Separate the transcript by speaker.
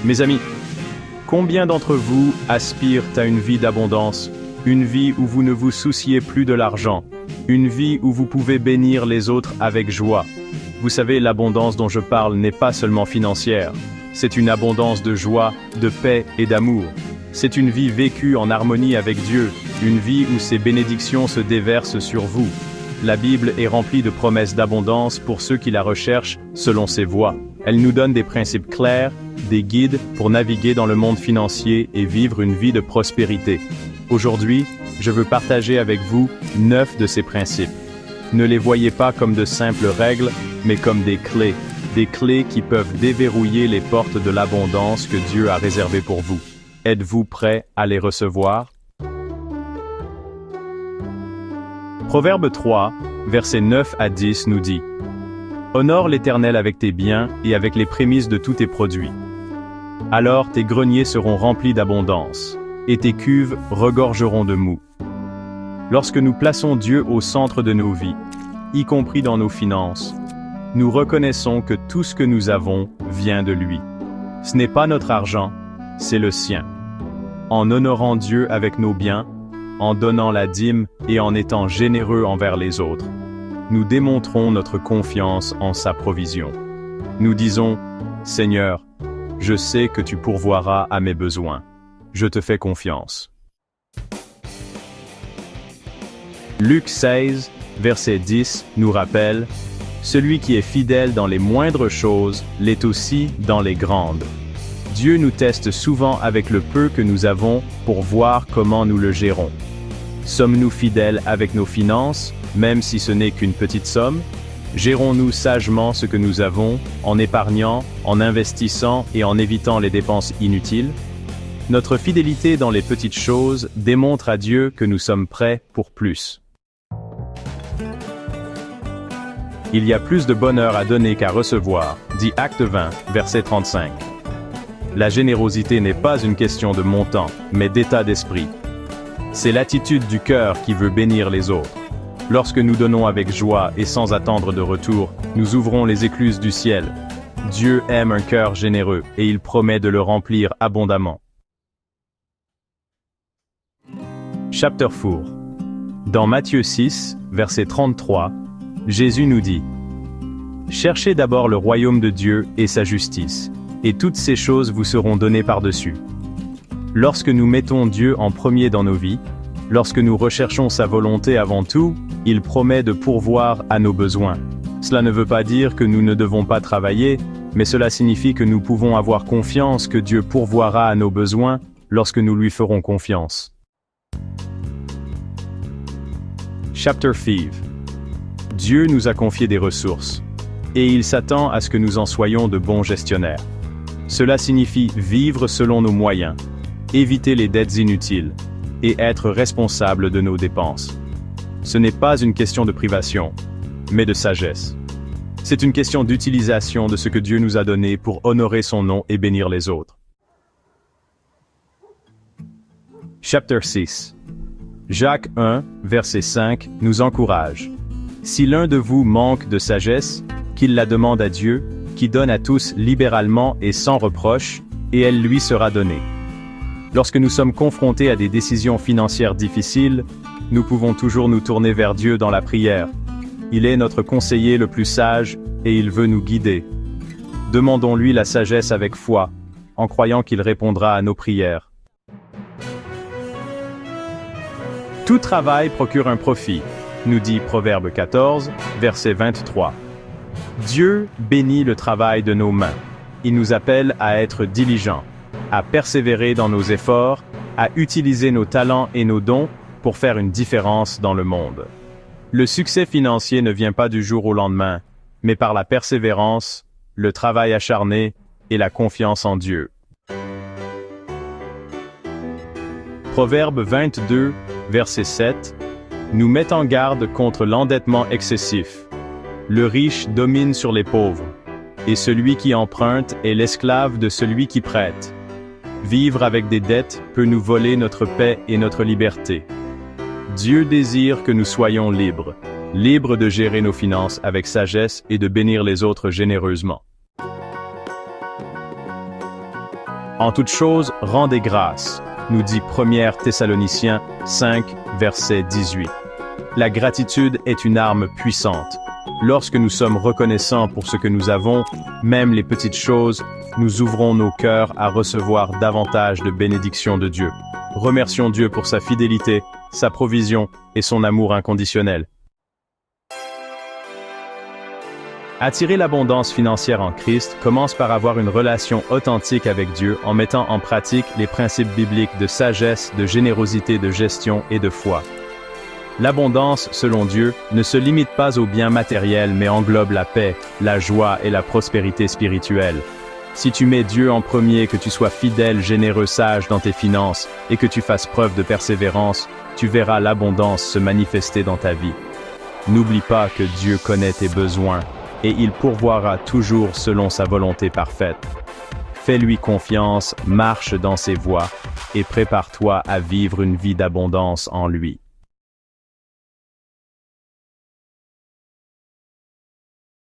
Speaker 1: Mes amis, combien d'entre vous aspirent à une vie d'abondance, une vie où vous ne vous souciez plus de l'argent, une vie où vous pouvez bénir les autres avec joie? Vous savez, l'abondance dont je parle n'est pas seulement financière, c'est une abondance de joie, de paix et d'amour. C'est une vie vécue en harmonie avec Dieu, une vie où ses bénédictions se déversent sur vous. La Bible est remplie de promesses d'abondance pour ceux qui la recherchent selon ses voies. Elle nous donne des principes clairs, des guides pour naviguer dans le monde financier et vivre une vie de prospérité. Aujourd'hui, je veux partager avec vous 9 de ces principes. Ne les voyez pas comme de simples règles, mais comme des clés qui peuvent déverrouiller les portes de l'abondance que Dieu a réservées pour vous. Êtes-vous prêt à les recevoir? Proverbe 3, versets 9 à 10 nous dit: Honore l'Éternel avec tes biens et avec les prémices de tous tes produits. Alors tes greniers seront remplis d'abondance, et tes cuves regorgeront de moût. Lorsque nous plaçons Dieu au centre de nos vies, y compris dans nos finances, nous reconnaissons que tout ce que nous avons vient de lui. Ce n'est pas notre argent, c'est le sien. En honorant Dieu avec nos biens, en donnant la dîme et en étant généreux envers les autres, nous démontrons notre confiance en sa provision. Nous disons: Seigneur, je sais que tu pourvoiras à mes besoins. Je te fais confiance. Luc 16, verset 10 nous rappelle: Celui qui est fidèle dans les moindres choses l'est aussi dans les grandes. Dieu nous teste souvent avec le peu que nous avons pour voir comment nous le gérons. Sommes-nous fidèles avec nos finances, même si ce n'est qu'une petite somme? Gérons-nous sagement ce que nous avons, en épargnant, en investissant et en évitant les dépenses inutiles? Notre fidélité dans les petites choses démontre à Dieu que nous sommes prêts pour plus. Il y a plus de bonheur à donner qu'à recevoir, dit Acte 20, verset 35. La générosité n'est pas une question de montant, mais d'état d'esprit. C'est l'attitude du cœur qui veut bénir les autres. Lorsque nous donnons avec joie et sans attendre de retour, nous ouvrons les écluses du ciel. Dieu aime un cœur généreux et il promet de le remplir abondamment. Chapter 4. Dans Matthieu 6, verset 33, Jésus nous dit: Cherchez d'abord le royaume de Dieu et sa justice, et toutes ces choses vous seront données par-dessus. Lorsque nous mettons Dieu en premier dans nos vies, lorsque nous recherchons sa volonté avant tout, il promet de pourvoir à nos besoins. Cela ne veut pas dire que nous ne devons pas travailler, mais cela signifie que nous pouvons avoir confiance que Dieu pourvoira à nos besoins lorsque nous lui ferons confiance. Chapter 5. Dieu nous a confié des ressources, et il s'attend à ce que nous en soyons de bons gestionnaires. Cela signifie vivre selon nos moyens, éviter les dettes inutiles, et être responsable de nos dépenses. Ce n'est pas une question de privation, mais de sagesse. C'est une question d'utilisation de ce que Dieu nous a donné pour honorer son nom et bénir les autres. Chapter 6. Jacques 1, verset 5, nous encourage: Si l'un de vous manque de sagesse, qu'il la demande à Dieu, qui donne à tous libéralement et sans reproche, et elle lui sera donnée. Lorsque nous sommes confrontés à des décisions financières difficiles, nous pouvons toujours nous tourner vers Dieu dans la prière. Il est notre conseiller le plus sage, et il veut nous guider. Demandons-lui la sagesse avec foi, en croyant qu'il répondra à nos prières. Tout travail procure un profit, nous dit Proverbe 14, verset 23. Dieu bénit le travail de nos mains. Il nous appelle à être diligents, à persévérer dans nos efforts, à utiliser nos talents et nos dons pour faire une différence dans le monde. Le succès financier ne vient pas du jour au lendemain, mais par la persévérance, le travail acharné et la confiance en Dieu. Proverbe 22, verset 7, nous met en garde contre l'endettement excessif. Le riche domine sur les pauvres, et celui qui emprunte est l'esclave de celui qui prête. Vivre avec des dettes peut nous voler notre paix et notre liberté. Dieu désire que nous soyons libres de gérer nos finances avec sagesse et de bénir les autres généreusement. En toute chose, rendez grâce, nous dit 1 Thessaloniciens 5, verset 18. La gratitude est une arme puissante. Lorsque nous sommes reconnaissants pour ce que nous avons, même les petites choses, nous ouvrons nos cœurs à recevoir davantage de bénédictions de Dieu. Remercions Dieu pour sa fidélité, sa provision et son amour inconditionnel. Attirer l'abondance financière en Christ commence par avoir une relation authentique avec Dieu en mettant en pratique les principes bibliques de sagesse, de générosité, de gestion et de foi. L'abondance, selon Dieu, ne se limite pas aux biens matériels mais englobe la paix, la joie et la prospérité spirituelle. Si tu mets Dieu en premier, que tu sois fidèle, généreux, sage dans tes finances et que tu fasses preuve de persévérance, tu verras l'abondance se manifester dans ta vie. N'oublie pas que Dieu connaît tes besoins et il pourvoira toujours selon sa volonté parfaite. Fais-lui confiance, marche dans ses voies et prépare-toi à vivre une vie d'abondance en lui.